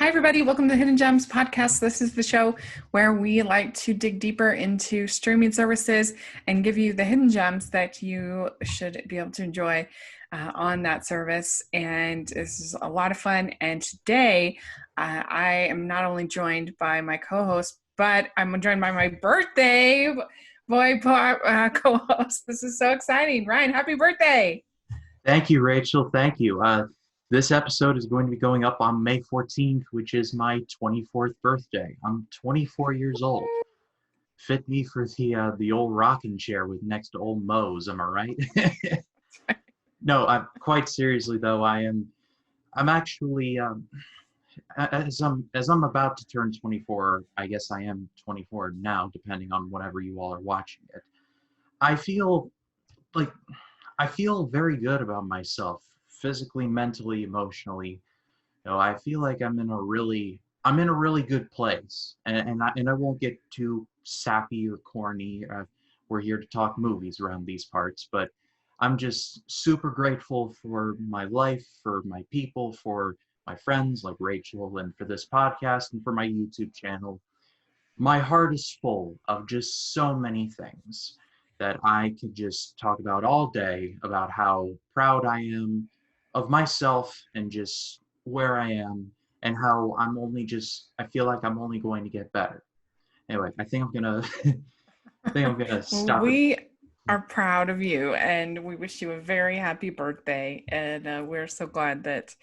Hi, everybody. Welcome to the Hidden Gems podcast. This is the show where we like to dig deeper into streaming services and give you the hidden gems that you should be able to enjoy on that service. And this is a lot of fun. And today, I am not only joined by my co-host, but I'm joined by my birthday co-host. This is so exciting. Ryan, happy birthday. Thank you, Rachel. Thank you. This episode is going to be going up on May 14th, which is my 24th birthday. I'm 24 years old. Fit me for the old rocking chair with next to old Moe's. Am I right? No, quite seriously though. I'm actually as I'm about to turn 24. I guess I am 24 now, depending on whenever you all are watching it. I feel like I feel very good about myself, physically, mentally, emotionally. I feel like I'm in a really good place, and I won't get too sappy or corny. We're here to talk movies around these parts, but I'm just super grateful for my life, for my people, for my friends like Rachel, and for this podcast, and for my YouTube channel. My heart is full of just so many things that I could just talk about all day, about how proud I am of myself and just where I am, and how I feel like I'm only going to get better. Anyway, I think I'm gonna stop it. We are proud of you and we wish you a very happy birthday. And we're so glad that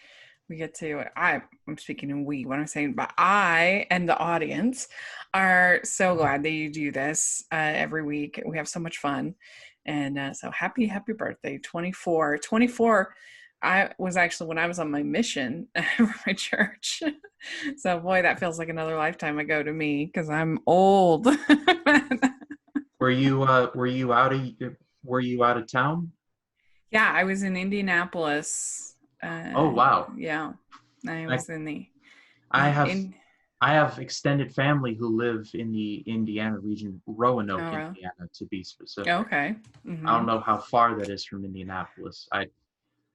we get to, I'm speaking in we, what I'm saying, but I and the audience are so glad that you do this every week. We have so much fun. And so happy birthday, 24. 24, I was actually, when I was on my mission for my church. So boy, that feels like another lifetime ago to me because I'm old. Were you were you out of town? Yeah, I was in Indianapolis. Oh wow. Yeah, I I, was in the I have in. I have extended family who live in the Indiana region, Roanoke, Oh, really? Indiana, to be specific. Okay. I don't Mm-hmm. know how far that is from Indianapolis. I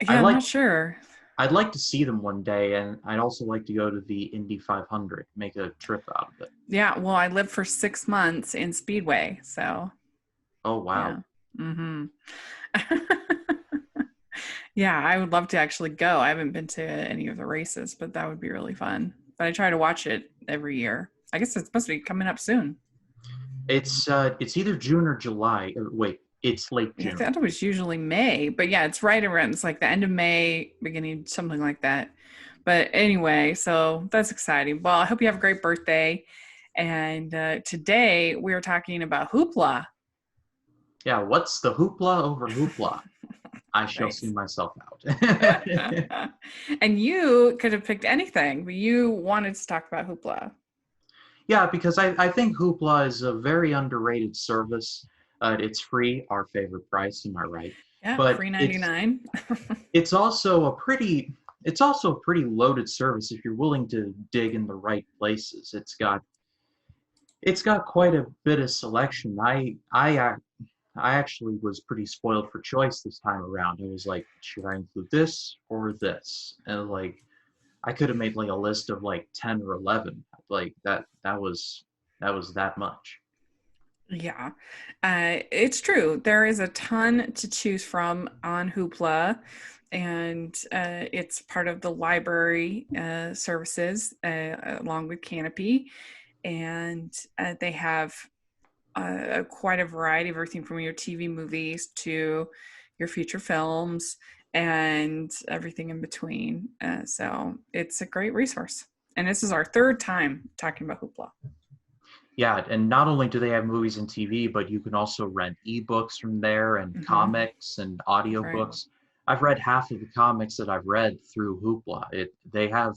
Yeah, I'm like not sure. I'd like to see them one day, and I'd also like to go to the Indy 500, make a trip out of it. Yeah, well, I lived for 6 months in Speedway, so Oh yeah. wow. Mm-hmm. Yeah, I would love to actually go. I haven't been to any of the races, but that would be really fun. But I try to watch it every year. I guess it's supposed to be coming up soon. It's either June or July. Or wait, it's late Yeah, I June. thought it was usually May, but yeah, it's right around, it's like the end of May, beginning, something like that. But anyway, so that's exciting. Well, I hope you have a great birthday. And today we are talking about Hoopla. Yeah, what's the hoopla over hoopla? I shall Right. see myself out. And you could have picked anything, but you wanted to talk about Hoopla. Yeah, because I think Hoopla is a very underrated service. It's free, our favorite price, am I right? Yeah, But free 99. it's also a pretty loaded service if you're willing to dig in the right places. It's got quite a bit of selection. I actually was pretty spoiled for choice this time around. I was like, should I include this or this? And like I could have made like a list of like 10 or 11. Like that was that much. Yeah, it's true. There is a ton to choose from on Hoopla, and it's part of the library services along with Canopy. And they have quite a variety of everything from your TV movies to your feature films and everything in between. So it's a great resource. And this is our third time talking about Hoopla. Yeah, and not only do they have movies and TV, but you can also rent ebooks from there and Mm-hmm. comics and Right. audiobooks. I've read half of the comics that I've read through Hoopla. They have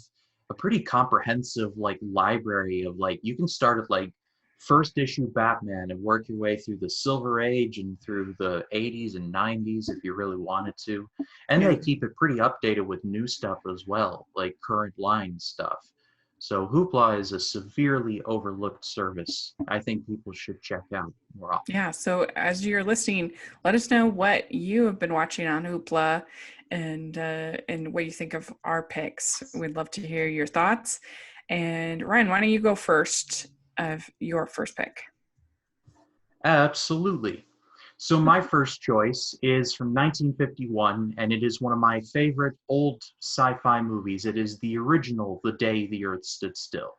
a pretty comprehensive like library of like you can start at like first issue Batman and work your way through the Silver Age and through the 80s and 90s if you really wanted to. And Yeah. they keep it pretty updated with new stuff as well, like current line stuff. So Hoopla is a severely overlooked service I think people should check out more often. Yeah. So as you're listening, let us know what you have been watching on Hoopla and what you think of our picks. We'd love to hear your thoughts. And Ryan, why don't you go first of your first pick? Absolutely. So my first choice is from 1951, and it is one of my favorite old sci-fi movies. It is the original The Day the Earth Stood Still.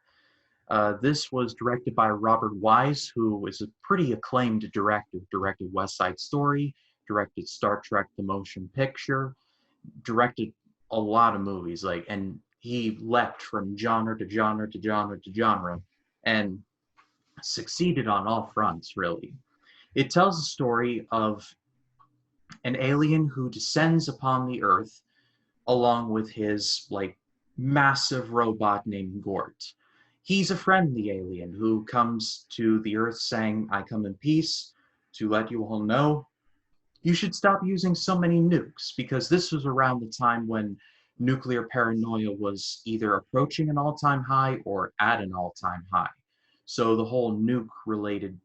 This was directed by Robert Wise, who is a pretty acclaimed director. Directed West Side Story, directed Star Trek: The Motion Picture, directed a lot of movies. And he leapt from genre to genre to genre to genre, and succeeded on all fronts. Really, it tells the story of an alien who descends upon the Earth along with his massive robot named Gort. He's a friendly alien who comes to the Earth saying, "I come in peace to let you all know you should stop using so many nukes," because this was around the time when nuclear paranoia was either approaching an all-time high or at an all-time high. So the whole nuke related,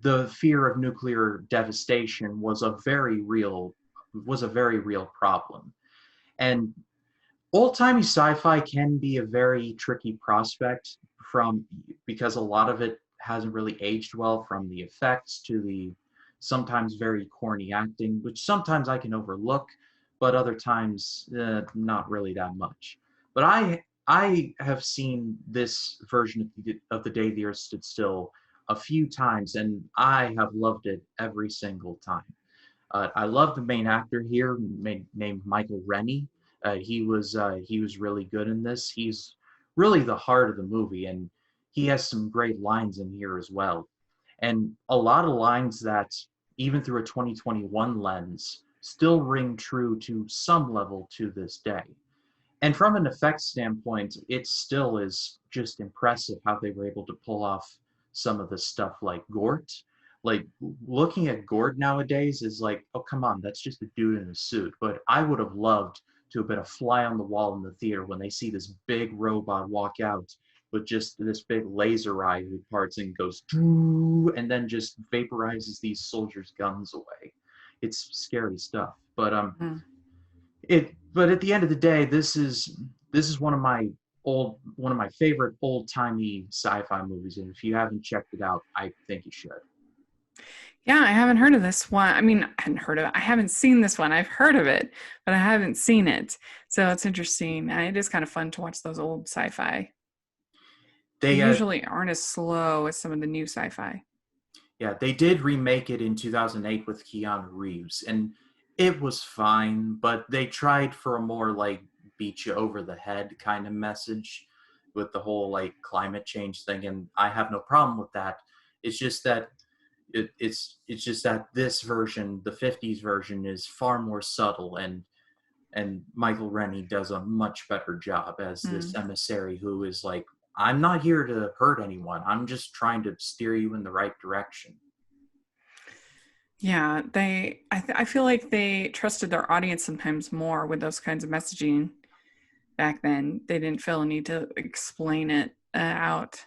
the fear of nuclear devastation was a very real problem. And old-timey sci-fi can be a very tricky prospect from because a lot of it hasn't really aged well, from the effects to the sometimes very corny acting, which sometimes I can overlook, but other times not really that much. But I have seen this version of the Day the Earth Stood Still a few times, and I have loved it every single time. I love the main actor here, named Michael Rennie. He was really good in this. He's really the heart of the movie, and he has some great lines in here as well. And a lot of lines that, even through a 2021 lens, still ring true to some level to this day. And from an effects standpoint, it still is just impressive how they were able to pull off some of the stuff like Gort. Like, looking at Gort nowadays is like, oh, come on, that's just a dude in a suit. But I would have loved to have been a fly on the wall in the theater when they see this big robot walk out with just this big laser eye who parts and goes, "Doo," and then just vaporizes these soldiers' guns away. It's scary stuff. Mm. But at the end of the day, this is one of my favorite old timey sci-fi movies, and if you haven't checked it out, I think you should. Yeah, I haven't heard of this one. I mean, I hadn't heard of it. I haven't seen this one. I've heard of it, but I haven't seen it. So it's interesting. It is kind of fun to watch those old sci-fi. They They usually aren't as slow as some of the new sci-fi. Yeah, they did remake it in 2008 with Keanu Reeves, and it was fine, but they tried for a more beat you over the head kind of message with the whole climate change thing, and I have no problem with that. It's just that it's just that this version, the 50s version, is far more subtle, and Michael Rennie does a much better job as this Mm. emissary who is like, "I'm not here to hurt anyone. I'm just trying to steer you in the right direction." Yeah, I feel like they trusted their audience sometimes more with those kinds of messaging back then. They didn't feel a need to explain it out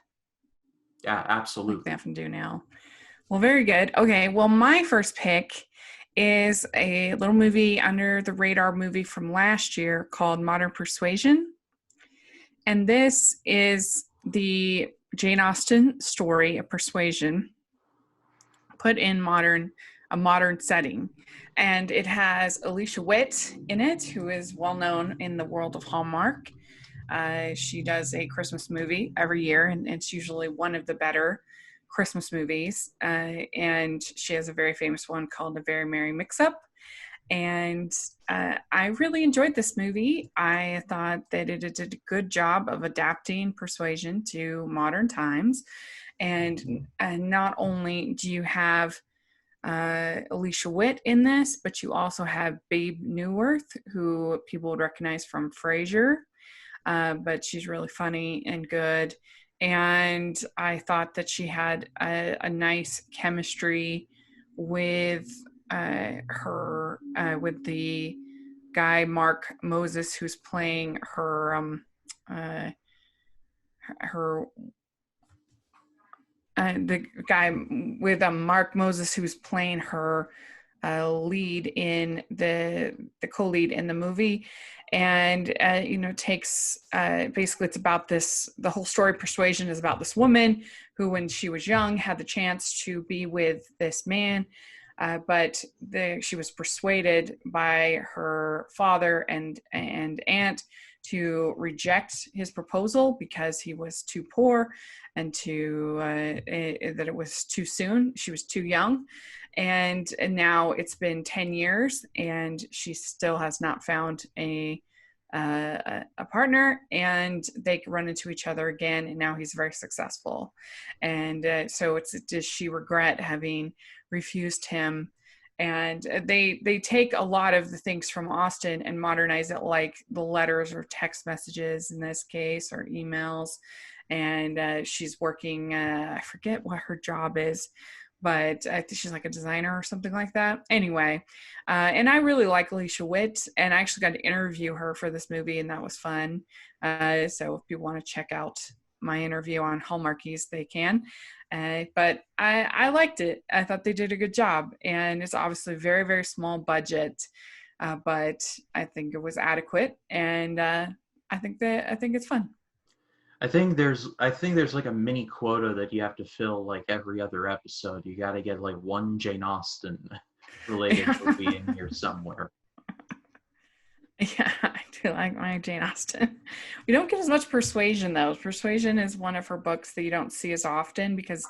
Yeah, like they absolutely. often do now. Well, very good. Okay, well, my first pick is a little movie under the radar movie from last year called Modern Persuasion. And this is the Jane Austen story of persuasion put in a modern setting. And it has Alicia Witt in it, who is well known in the world of Hallmark. She does a Christmas movie every year, and it's usually one of the better Christmas movies. And she has a very famous one called A Very Merry Mix Up. And I really enjoyed this movie. I thought that it did a good job of adapting persuasion to modern times. And not only do you have Alicia Witt in this, but you also have Babe Newirth, who people would recognize from Frasier. But she's really funny and good. And I thought that she had a nice chemistry with with the guy Mark Moses, who's playing uh, her the guy with Mark Moses, who's playing her lead in the co-lead in the movie, and takes basically, it's about this, the whole story, Persuasion, is about this woman who, when she was young, had the chance to be with this man, but she was persuaded by her father and aunt to reject his proposal because he was too poor, and that it was too soon. She was too young, and now it's been 10 years, and she still has not found a partner, and they run into each other again, and now he's very successful. And so does she regret having refused him? And they take a lot of the things from Austen and modernize it, like the letters or text messages in this case, or emails. And she's working, I forget what her job is, but I think she's like a designer or something like that. Anyway, and I really like Alicia Witt, and I actually got to interview her for this movie, and that was fun. So if people want to check out my interview on Hallmarkies, they can. But I liked it. I thought they did a good job, and it's obviously very, very small budget, but I think it was adequate, and I think it's fun. I think there's like a mini quota that you have to fill like every other episode. You got to get like one Jane Austen related movie in here somewhere. Yeah, I do like my Jane Austen. We don't get as much Persuasion, though. Persuasion is one of her books that you don't see as often because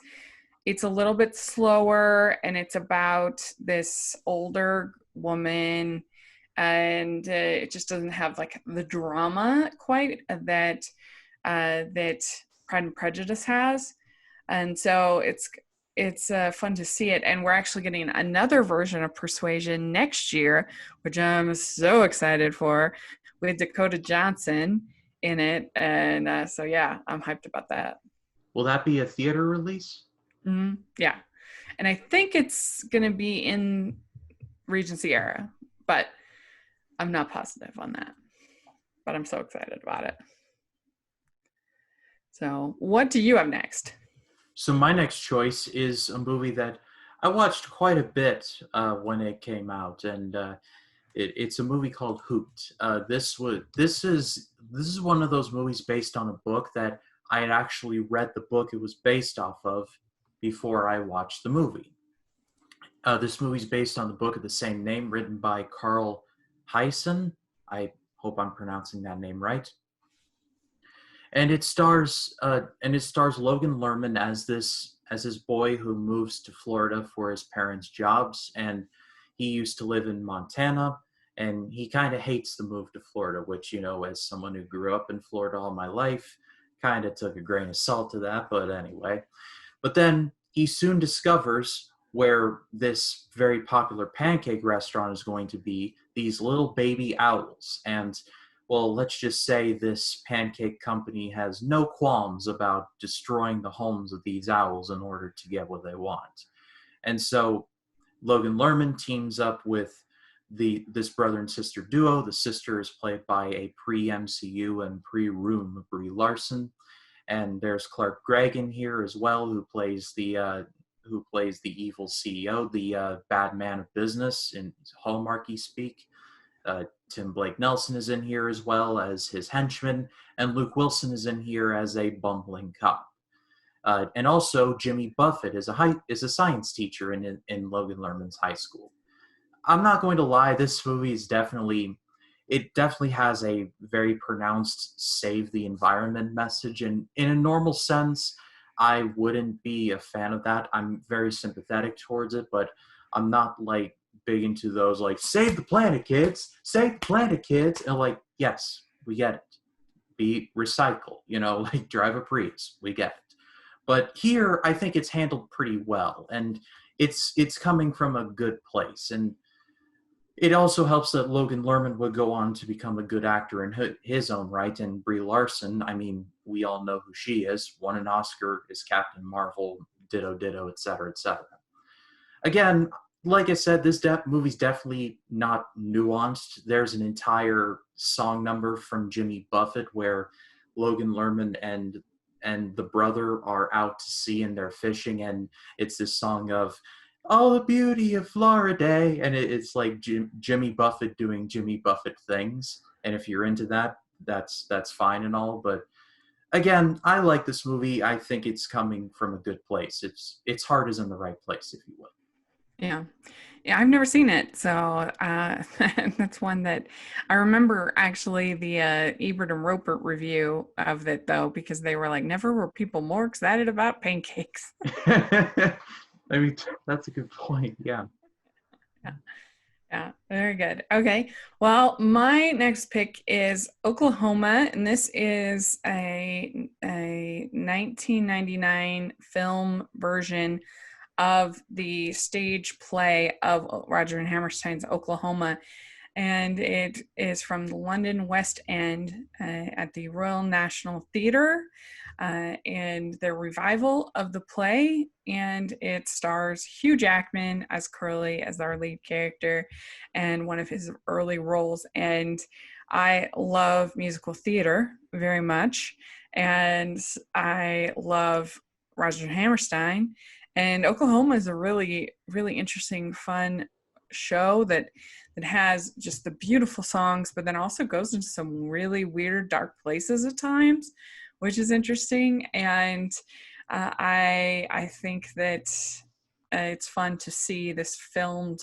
it's a little bit slower, and it's about this older woman, and it just doesn't have like the drama quite that Pride and Prejudice has. And so it's fun to see it, and we're actually getting another version of Persuasion next year, which I'm so excited for, with Dakota Johnson in it. And so yeah, I'm hyped about that. Will that be a theater release? Yeah, and I think it's gonna be in Regency era, but I'm not positive on that. But I'm so excited about it. So what do you have next? So my next choice is a movie that I watched quite a bit when it came out, and it's a movie called Hooped. This is one of those movies based on a book that I had actually read the book it was based off of before I watched the movie. This movie is based on the book of the same name, written by Carl Hyson. I hope I'm pronouncing that name right. And it stars Logan Lerman as this boy who moves to Florida for his parents' jobs, and he used to live in Montana, and he kind of hates the move to Florida, which, as someone who grew up in Florida all my life, kind of took a grain of salt to that, but anyway. But then he soon discovers where this very popular pancake restaurant is going to be, these little baby owls. And, well, let's just say this pancake company has no qualms about destroying the homes of these owls in order to get what they want. And so Logan Lerman teams up with this brother and sister duo. The sister is played by a pre-MCU and pre-Room Brie Larson, and there's Clark Gregg in here as well, who plays the evil CEO, the bad man of business in Hallmarky speak. Tim Blake Nelson is in here as well as his henchman, and Luke Wilson is in here as a bumbling cop. And also Jimmy Buffett is a science teacher in Logan Lerman's high school. I'm not going to lie, this movie definitely has a very pronounced save the environment message, and in a normal sense, I wouldn't be a fan of that. I'm very sympathetic towards it, but I'm not like big into those like save the planet, kids, save the planet, kids, and like, yes, we get it. Be recycle, like drive a Prius, we get it. But here, I think it's handled pretty well, and it's coming from a good place, and it also helps that Logan Lerman would go on to become a good actor in his own right. And Brie Larson, I mean, we all know who she is. Won an Oscar, is Captain Marvel, ditto, ditto, etc., etc. Again, like I said, this movie's definitely not nuanced. There's an entire song number from Jimmy Buffett where Logan Lerman and the brother are out to sea and they're fishing, and it's this song of all the beauty of Florida, and it's like Jimmy Buffett doing Jimmy Buffett things. And if you're into that, that's fine and all. But again, I like this movie. I think it's coming from a good place. Its heart is in the right place, if you will. Yeah. Yeah, I've never seen it. So that's one that I remember actually the Ebert and Roper review of it, though, because they were like, never were people more excited about pancakes. I mean, that's a good point. Yeah. Yeah. Yeah, very good. Okay. Well, my next pick is Oklahoma, and this is a 1999 film version of the stage play of Roger and Hammerstein's Oklahoma, and it is from the London West End at the Royal National Theatre, and their revival of the play. And it stars Hugh Jackman as Curly, as our lead character, and one of his early roles. And I love musical theater very much, and I love Roger Hammerstein. And Oklahoma is a really, really interesting, fun show that has just the beautiful songs, but then also goes into some really weird, dark places at times, which is interesting. And I think that it's fun to see this filmed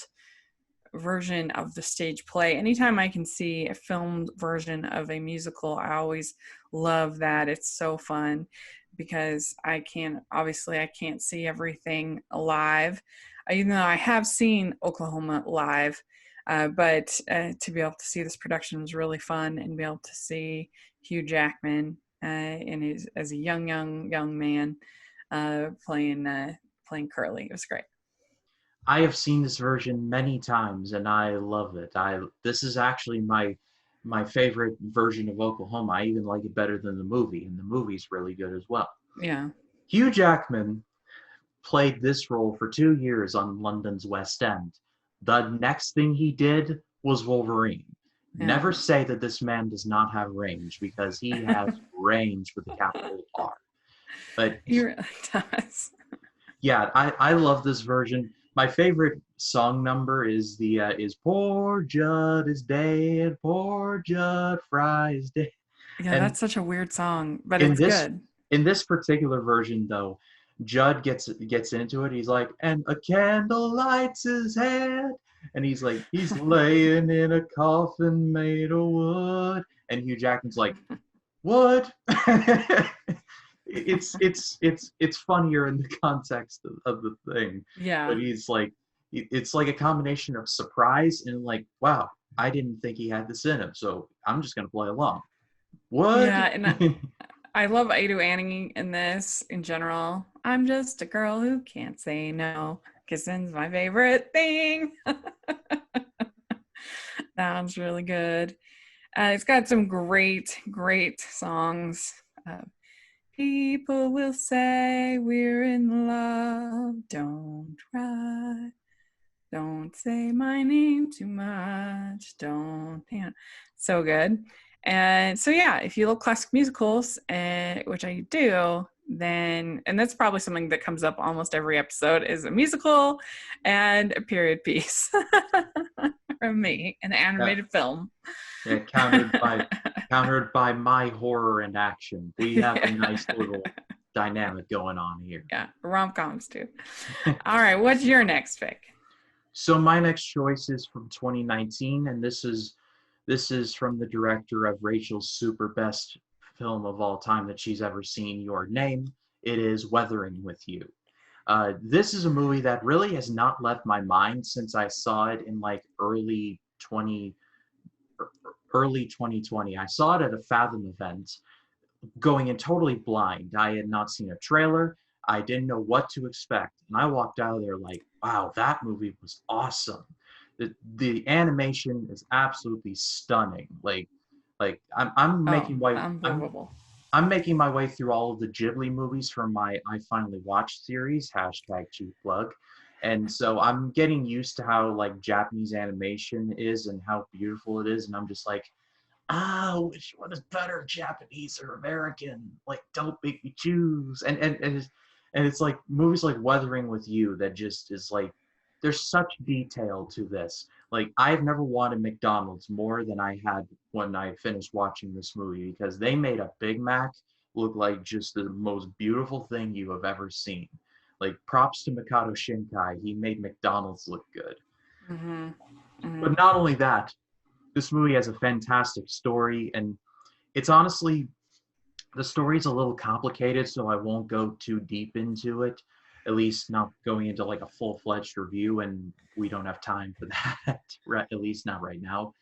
version of the stage play. Anytime I can see a filmed version of a musical, I always love that. It's so fun because I can't see everything live, even though I have seen Oklahoma live. But to be able to see this production was really fun, and be able to see Hugh Jackman as a young man playing Curly. It was great. I have seen this version many times and I love it. I This is actually my favorite version of Oklahoma. I even like it better than the movie, and the movie's really good as well. Yeah. Hugh Jackman played this role for 2 years on London's West End. The next thing he did was Wolverine. Yeah. Never say that this man does not have range, because he has range with a capital R. But He really does. yeah, I love this version. My favorite song number is "Poor Judd is dead, poor Judd Fry is dead." Yeah, And that's such a weird song, but in it's this good. in this particular version, though, Judd gets into it. He's like, "And a candle lights his head," and he's laying in a coffin made of wood, and Hugh Jackman's like, "Wood." It's funnier in the context of the thing, but Yeah. he's like, it's like a combination of surprise and like, wow, I didn't think he had this in him, so I'm just gonna play along. What? Yeah, and I love Adu Annie in this in general. I'm just a girl who can't say no. Kissing's my favorite thing. That one's really good. It's got some great songs. Uh, People will say we're in love. Don't cry. Don't say my name too much. Don't. Yeah. So good. And so, yeah, if you love classic musicals, which I do, then, and that's probably something that comes up almost every episode, is a musical and a period piece from me, an Yeah, animated film. yeah, countered by my horror and action. We have a Yeah. nice little dynamic going on here. Yeah, rom coms too. All right, what's your next pick? So my next choice is from 2019, and this is from the director of Rachel's super best film of all time that she's ever seen, Your Name. It is Weathering with You. This is a movie that really has not left my mind since I saw it in like early 2020. I saw it at a Fathom event, going in totally blind. I had not seen a trailer. I didn't know what to expect. And I walked out of there like, wow, that movie was awesome. The animation is absolutely stunning. Like I'm Oh, making way unbelievable. I'm making my way through all of the Ghibli movies from my I Finally Watched series, hashtag cheap plug. And so I'm getting used to how like Japanese animation is and how beautiful it is. And I'm just like, which one is better, Japanese or American? Like, don't make me choose. And it's like movies like Weathering with You that just is like there's such detail to this. Like, I've never wanted McDonald's more than I had when I finished watching this movie, because they made a Big Mac look like just the most beautiful thing you have ever seen. Like, props to Mikado Shinkai, he made McDonald's look good. Mm-hmm. Mm-hmm. But not only that, this movie has a fantastic story, and it's honestly, the story's a little complicated, so I won't go too deep into it. At least not going into like a full-fledged review, and we don't have time for that, right? At least not right now.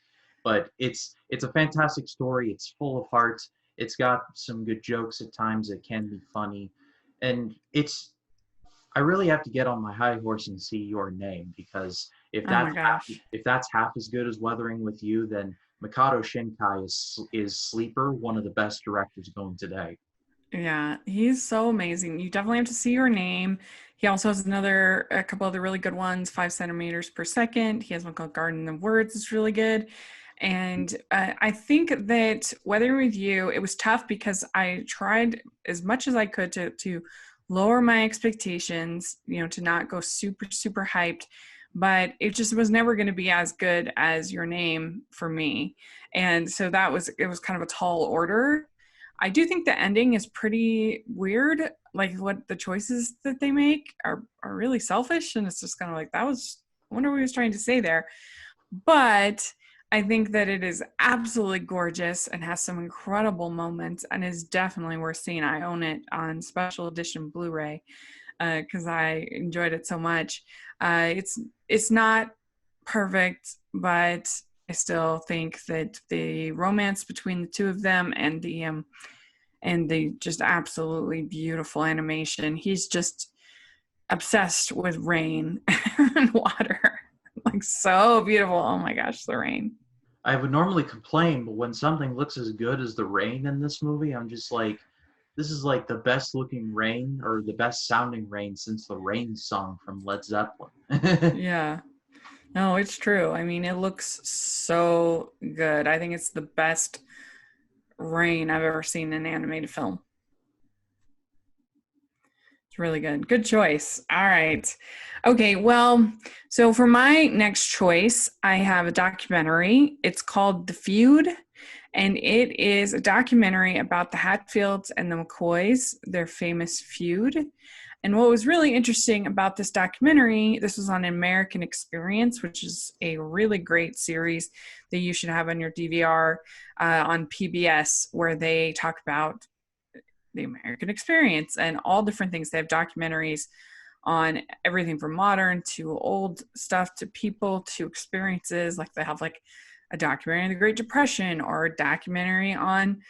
But it's a fantastic story. It's full of heart. It's got some good jokes at times. It can be funny, and it's, I really have to get on my high horse and see Your Name, because Oh my gosh. if that's half as good as Weathering with You, then Mikado Shinkai is sleeper one of the best directors going today. Yeah, he's so amazing. You definitely have to see Your Name. He also has a couple other really good ones, 5 centimeters per second. He has one called Garden of Words. It's really good. And I think that Weathering with You, it was tough because I tried as much as I could to lower my expectations, to not go super, super hyped. But it just was never going to be as good as Your Name for me. And so it was kind of a tall order. I do think the ending is pretty weird. Like what the choices that they make are really selfish, and it's just kind of like I wonder what he was trying to say there. But I think that it is absolutely gorgeous and has some incredible moments and is definitely worth seeing. I own it on special edition Blu-ray because I enjoyed it so much. It's not perfect, but I still think that the romance between the two of them and the just absolutely beautiful animation. He's just obsessed with rain and water. Like so beautiful. Oh my gosh, the rain. I would normally complain, but when something looks as good as the rain in this movie, I'm just like, this is like the best looking rain or the best sounding rain since the Rain song from Led Zeppelin. Yeah. No, it's true. I mean, it looks so good. I think it's the best rain I've ever seen in an animated film. It's really good. Good choice. All right. Okay. Well, so for my next choice, I have a documentary. It's called The Feud, and it is a documentary about the Hatfields and the McCoys, their famous feud. And what was really interesting about this documentary, this was on American Experience, which is a really great series that you should have on your DVR on PBS, where they talk about the American experience and all different things. They have documentaries on everything from modern to old stuff to people to experiences. Like they have like a documentary on the Great Depression or a documentary on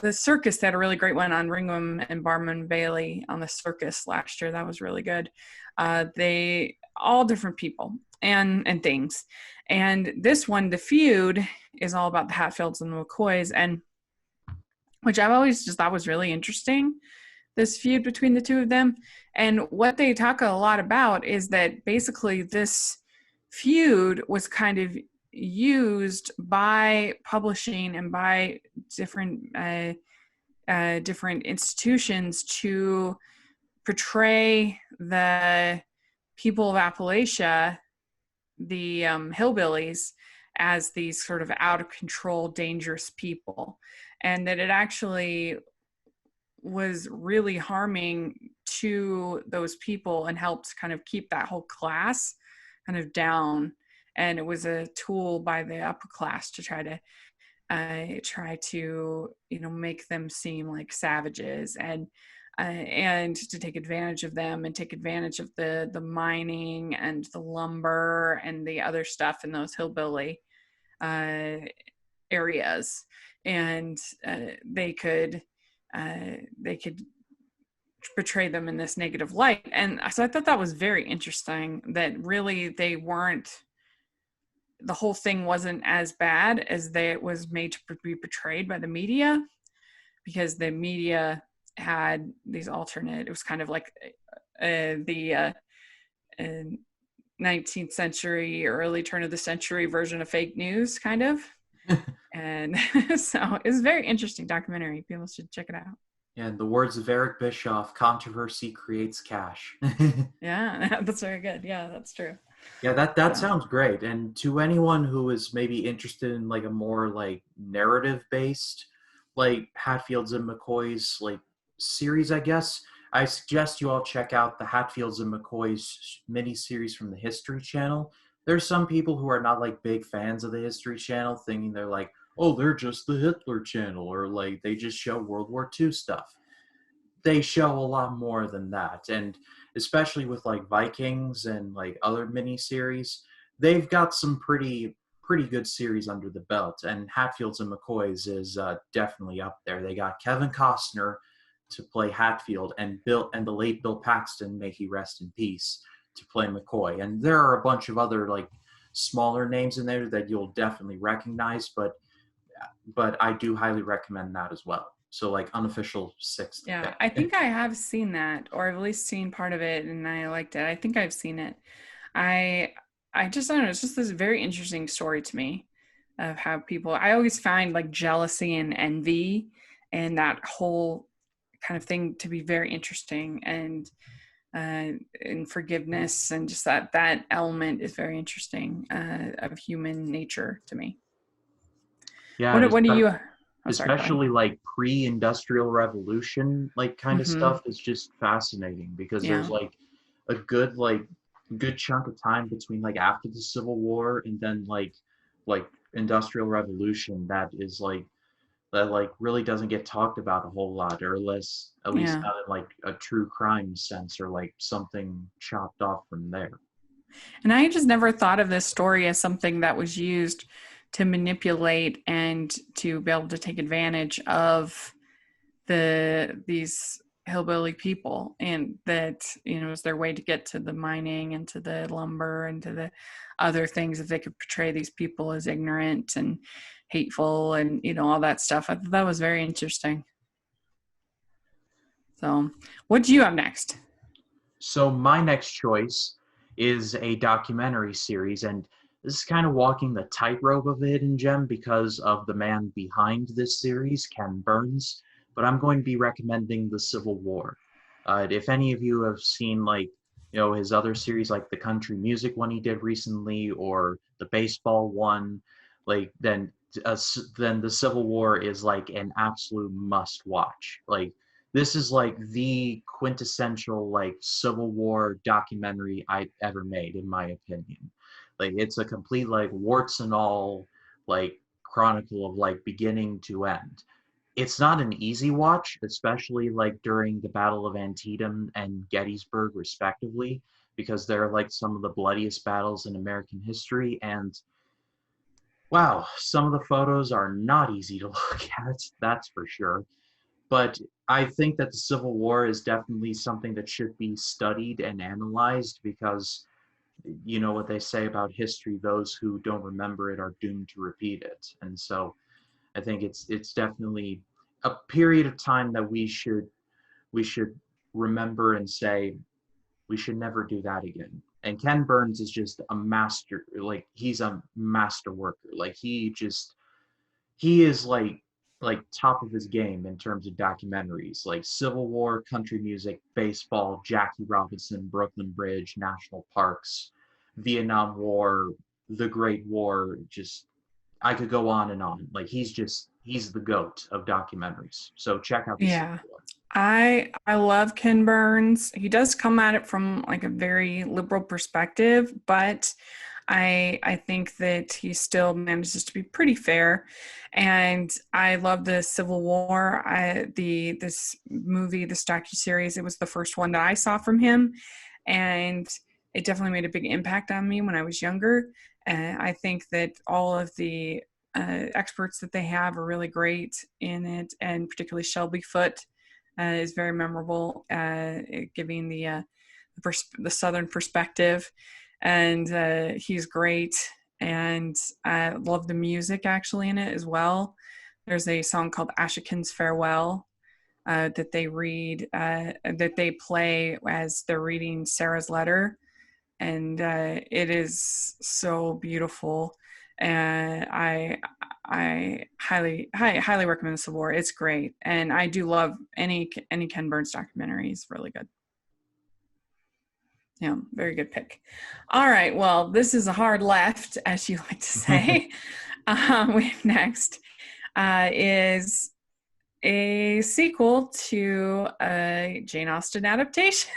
the circus. They had a really great one on Ringham and Barnum Bailey on the circus last year. That was really good. They all different people and things. And this one, The Feud, is all about the Hatfields and the McCoys, and which I've always just thought was really interesting, this feud between the two of them. And what they talk a lot about is that basically this feud was kind of used by publishing and by different institutions to portray the people of Appalachia, the hillbillies, as these sort of out of control, dangerous people, and that it actually was really harming to those people and helped kind of keep that whole class kind of down. And it was a tool by the upper class to try to make them seem like savages and to take advantage of them and take advantage of the mining and the lumber and the other stuff in those hillbilly uh, areas. And they could portray them in this negative light. And so I thought that was very interesting, that really the whole thing wasn't as bad as it was made to be portrayed by the media, because the media had these alternate, it was kind of like the 19th century, early turn of the century version of fake news, kind of. And so it was a very interesting documentary. People should check it out. Yeah, in the words of Eric Bischoff, controversy creates cash. Yeah, that's very good. Yeah, that's true. Yeah, that So, sounds great. And to anyone who is maybe interested in like a more like narrative based, like Hatfields and McCoy's like series, I guess, I suggest you all check out the Hatfields and McCoy's mini series from the History Channel. There's some people who are not like big fans of the History Channel, thinking they're like, oh, they're just the Hitler Channel, or like they just show World War II stuff. They show a lot more than that, and especially with like Vikings and like other mini series, they've got some pretty good series under the belt. And Hatfields and McCoys is definitely up there. They got Kevin Costner to play Hatfield, and the late Bill Paxton, may he rest in peace, to play McCoy. And there are a bunch of other like smaller names in there that you'll definitely recognize, but I do highly recommend that as well. So like unofficial sixth yeah, I pick. think I have seen that, or I've at least seen part of it, and I liked it. I think I've seen it. I I just I don't know. It's just this very interesting story to me of how people. I always find like jealousy and envy and that whole kind of thing to be very interesting, and forgiveness and just that element is very interesting of human nature to me. Yeah, What do you? Oh, sorry. Go ahead. especially like pre-industrial revolution like kind of Mm-hmm. stuff is just fascinating because there's Yeah. like a good chunk of time between like after the Civil War and then like industrial revolution that is like that like really doesn't get talked about a whole lot, or less, at least Yeah. not in like a true crime sense or like something chopped off from there. And I just never thought of this story as something that was used to manipulate and to be able to take advantage of these hillbilly people, and that is their way to get to the mining and to the lumber and to the other things, that they could portray these people as ignorant and hateful and all that stuff. I thought that was very interesting. So what do you have next? So my next choice is a documentary series, and this is kind of walking the tightrope of a hidden gem because of the man behind this series, Ken Burns. But I'm going to be recommending The Civil War. If any of you have seen like his other series, like the country music one he did recently, or the baseball one, like then The Civil War is like an absolute must watch. Like this is like the quintessential like Civil War documentary I've ever made, in my opinion. Like it's a complete like warts and all like chronicle of like beginning to end. It's not an easy watch, especially like during the Battle of Antietam and Gettysburg, respectively, because they're like some of the bloodiest battles in American history. And wow, some of the photos are not easy to look at, that's for sure. But I think that the Civil War is definitely something that should be studied and analyzed because you know what they say about history, those who don't remember it are doomed to repeat it. And so I think it's definitely a period of time that we should remember and say we should never do that again. And Ken Burns is just a master, like he's a master worker. Like he is like top of his game in terms of documentaries, like Civil War, country music, baseball, Jackie Robinson, Brooklyn Bridge, national parks, Vietnam War, the Great War. Just I could go on and on. Like he's the goat of documentaries. So check out the Civil Yeah. War. I love Ken Burns. He does come at it from like a very liberal perspective, but I think that he still manages to be pretty fair. And I love the Civil War. This movie, this docu-series, it was the first one that I saw from him, and it definitely made a big impact on me when I was younger. And I think that all of the experts that they have are really great in it, and particularly Shelby Foote is very memorable, giving the southern perspective, and he's great. And I love the music actually in it as well. There's a song called Ashikin's Farewell that they play as they're reading Sarah's letter, and it is so beautiful. And I highly recommend Civil War. It's great, and I do love any Ken Burns documentary. He's really good. Yeah, very good pick. All right, well, this is a hard left, as you like to say. We have next is a sequel to a Jane Austen adaptation.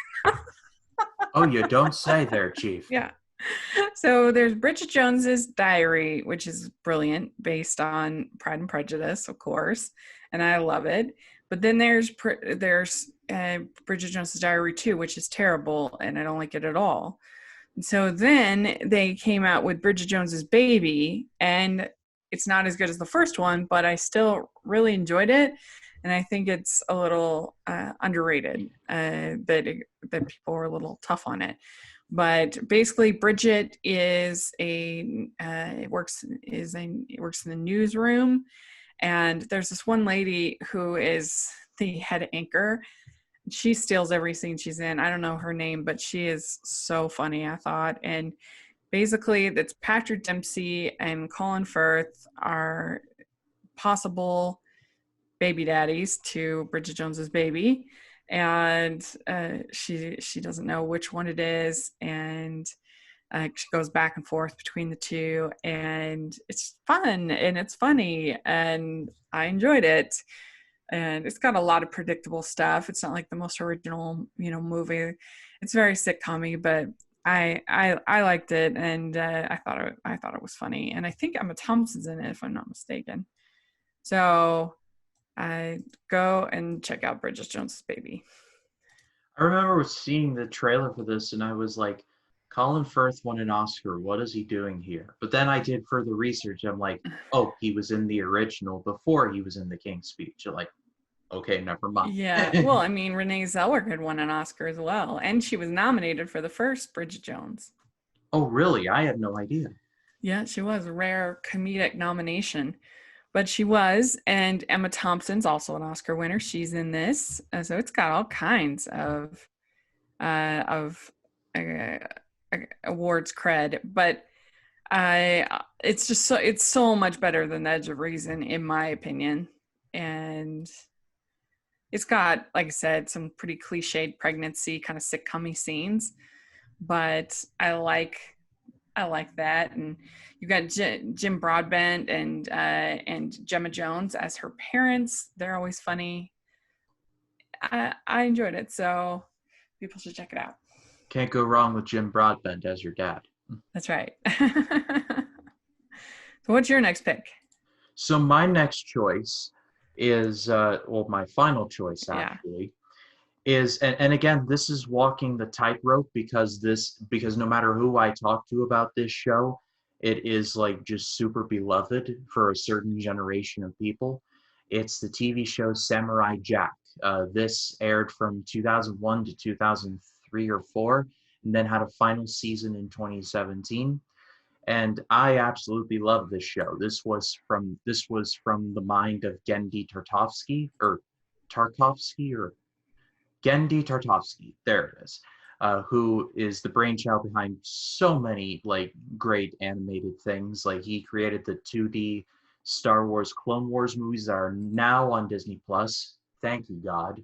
Oh, you don't say there, Chief. Yeah. So there's Bridget Jones's Diary, which is brilliant, based on Pride and Prejudice, of course, and I love it. But then there's Bridget Jones's Diary 2, which is terrible, and I don't like it at all. And so then they came out with Bridget Jones's Baby, and it's not as good as the first one, but I still really enjoyed it, and I think it's a little underrated. That people were a little tough on it. But basically, Bridget is works in the newsroom, and there's this one lady who is the head anchor. She steals every scene she's in. I don't know her name, but she is so funny, I thought. And basically, that's Patrick Dempsey and Colin Firth are possible baby daddies to Bridget Jones's baby, and she doesn't know which one it is, and she goes back and forth between the two, and it's fun and it's funny, and I enjoyed it. And it's got a lot of predictable stuff. It's not like the most original, movie. It's very sitcom-y, but I liked it, and I thought it was funny, and I think Emma Thompson's in it if I'm not mistaken. So I go and check out Bridget Jones's Baby. I remember seeing the trailer for this and I was like, Colin Firth won an Oscar. What is he doing here? But then I did further research. I'm like, oh, he was in the original before he was in the King's Speech. You're like, okay, never mind. Yeah, well, I mean, Renee Zellweger had won an Oscar as well, and she was nominated for the first Bridget Jones. Oh, really? I had no idea. Yeah, she was a rare comedic nomination, but she was. And Emma Thompson's also an Oscar winner. She's in this, so it's got all kinds of of uh, awards cred. But it's so much better than The Edge of Reason, in my opinion. And it's got, like I said, some pretty cliched pregnancy kind of sitcom-y scenes, but I like that. And you got Jim Broadbent and Gemma Jones as her parents. They're always funny. I enjoyed it, so people should check it out. Can't go wrong with Jim Broadbent as your dad. That's right. So what's your next pick? So my next choice is, well, my final choice actually, is, and again, this is walking the tightrope because no matter who I talk to about this show, it is like just super beloved for a certain generation of people. It's the TV show Samurai Jack. This aired from 2001 to 2003 or 4, and then had a final season in 2017. And I absolutely love this show. This was from the mind of Gendy Tartakovsky, or Gendy Tartakovsky. There it is. Who is the brainchild behind so many like great animated things. Like he created the 2D Star Wars Clone Wars movies that are now on Disney Plus. Thank you, God.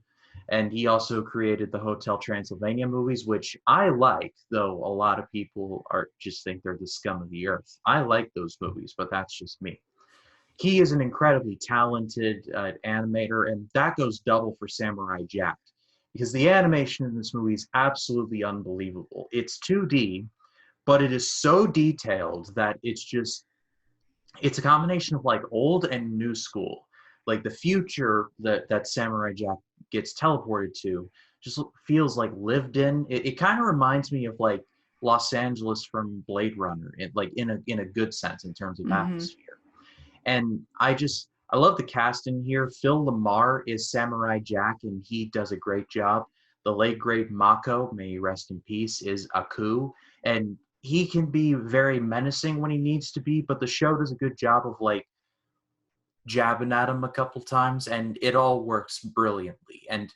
And he also created the Hotel Transylvania movies, which I like, though a lot of people just think they're the scum of the earth. I like those movies, but that's just me. He is an incredibly talented animator, and that goes double for Samurai Jack, because the animation in this movie is absolutely unbelievable. It's 2D, but it is so detailed that it's a combination of like old and new school. Like the future that Samurai Jack gets teleported to just feels like lived in. It kind of reminds me of like Los Angeles from Blade Runner, in a good sense in terms of atmosphere. And I love the casting here. Phil Lamar is Samurai Jack, and he does a great job. The late great Mako, may he rest in peace, is Aku, and he can be very menacing when he needs to be, but the show does a good job of like jabbing at him a couple times, and it all works brilliantly. And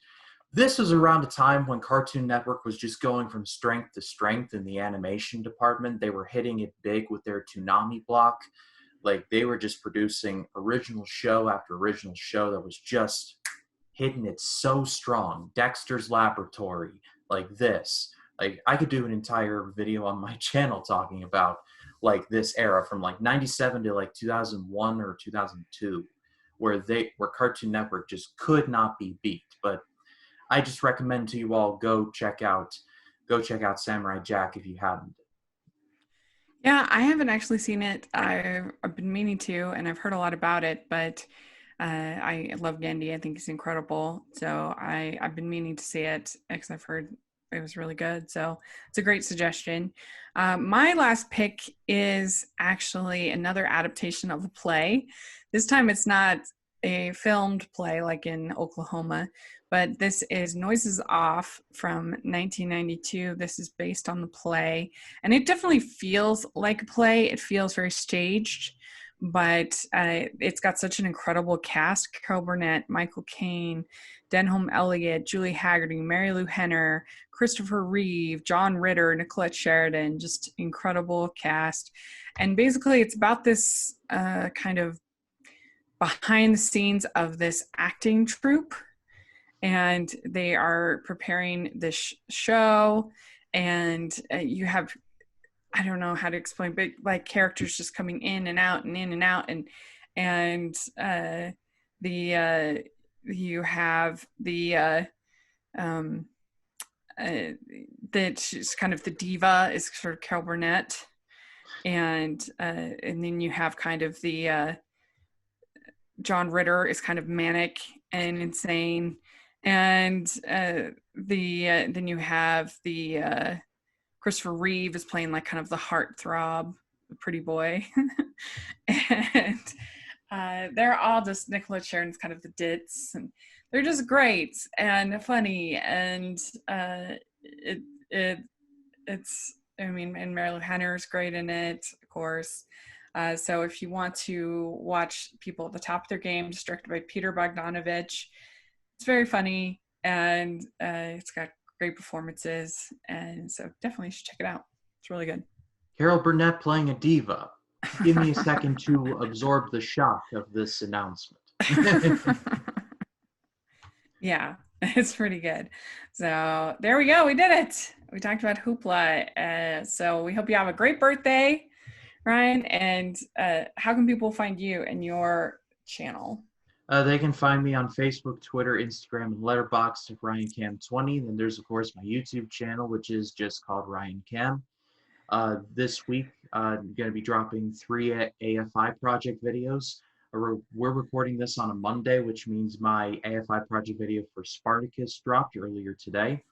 this was around a time when Cartoon Network was just going from strength to strength in the animation department. They were hitting it big with their Toonami block. Like they were just producing original show after original show that was just hitting it so strong. Dexter's Laboratory, like this. Like I could do an entire video on my channel talking about like this era from like 97 to like 2001 or 2002 where Cartoon Network just could not be beat. But I just recommend to you all go check out Samurai Jack if you haven't. Yeah, I haven't actually seen it. I've been meaning to, and I've heard a lot about it, but I love Gandhi. I think he's incredible. So I've been meaning to see it because I've heard it was really good. So it's a great suggestion. My last pick is actually another adaptation of a play. This time it's not a filmed play like in Oklahoma, but this is Noises Off from 1992. This is based on the play, and it definitely feels like a play. It feels very staged, but it's got such an incredible cast: Carol Burnett, Michael Caine, Denholm Elliott, Julie Haggerty, Mary Lou Henner, Christopher Reeve, John Ritter, Nicolette Sheridan. Just incredible cast. And basically it's about this kind of behind the scenes of this acting troupe, and they are preparing this show, and you have, I don't know how to explain, but like characters just coming in and out and in and out, and the you have the um, that she's kind of the diva is sort of Carol Burnett, and then you have kind of the John Ritter is kind of manic and insane, and then you have the Christopher Reeve is playing like kind of the heartthrob, the pretty boy, and they're all just Nicolette Sheridan's kind of the ditz, and they're just great and funny, and it it it's, I mean, and Mary Lou Henner is great in it, of course. So if you want to watch people at the top of their game, it's directed by Peter Bogdanovich. It's very funny, and it's got great performances, and so definitely you should check it out. It's really good. Carol Burnett playing a diva. Give me a second to absorb the shock of this announcement. Yeah, it's pretty good. So there we go. We did it. We talked about Hoopla. So we hope you have a great birthday, Ryan. And how can people find you and your channel? They can find me on Facebook, Twitter, Instagram, and Letterboxd at RyanCam20. Then there's, of course, my YouTube channel, which is just called Ryan Cam. This week, I'm going to be dropping 3 AFI project videos. We're recording this on a Monday, which means my AFI project video for Spartacus dropped earlier today.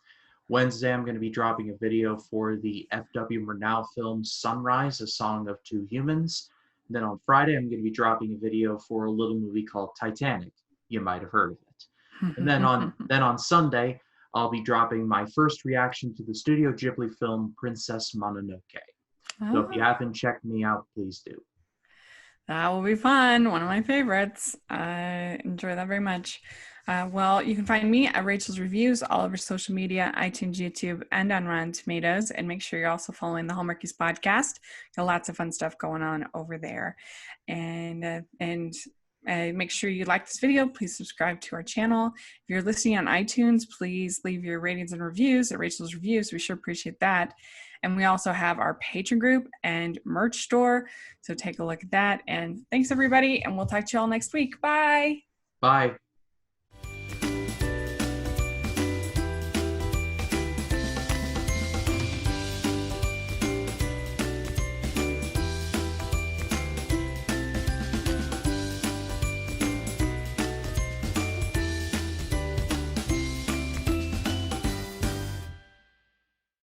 Wednesday, I'm going to be dropping a video for the F.W. Murnau film Sunrise, A Song of Two Humans. And then on Friday, I'm going to be dropping a video for a little movie called Titanic. You might have heard of it. And then on Sunday, I'll be dropping my first reaction to the Studio Ghibli film Princess Mononoke. So if you haven't checked me out, please do. That will be fun. One of my favorites. I enjoy that very much. Well, you can find me at Rachel's Reviews all over social media, iTunes, YouTube, and on Rotten Tomatoes. And make sure you're also following the Hallmarkies podcast. Got lots of fun stuff going on over there. And make sure you like this video. Please subscribe to our channel. If you're listening on iTunes, please leave your ratings and reviews at Rachel's Reviews. We sure appreciate that. And we also have our Patreon group and merch store. So take a look at that. And thanks, everybody. And we'll talk to you all next week. Bye. Bye.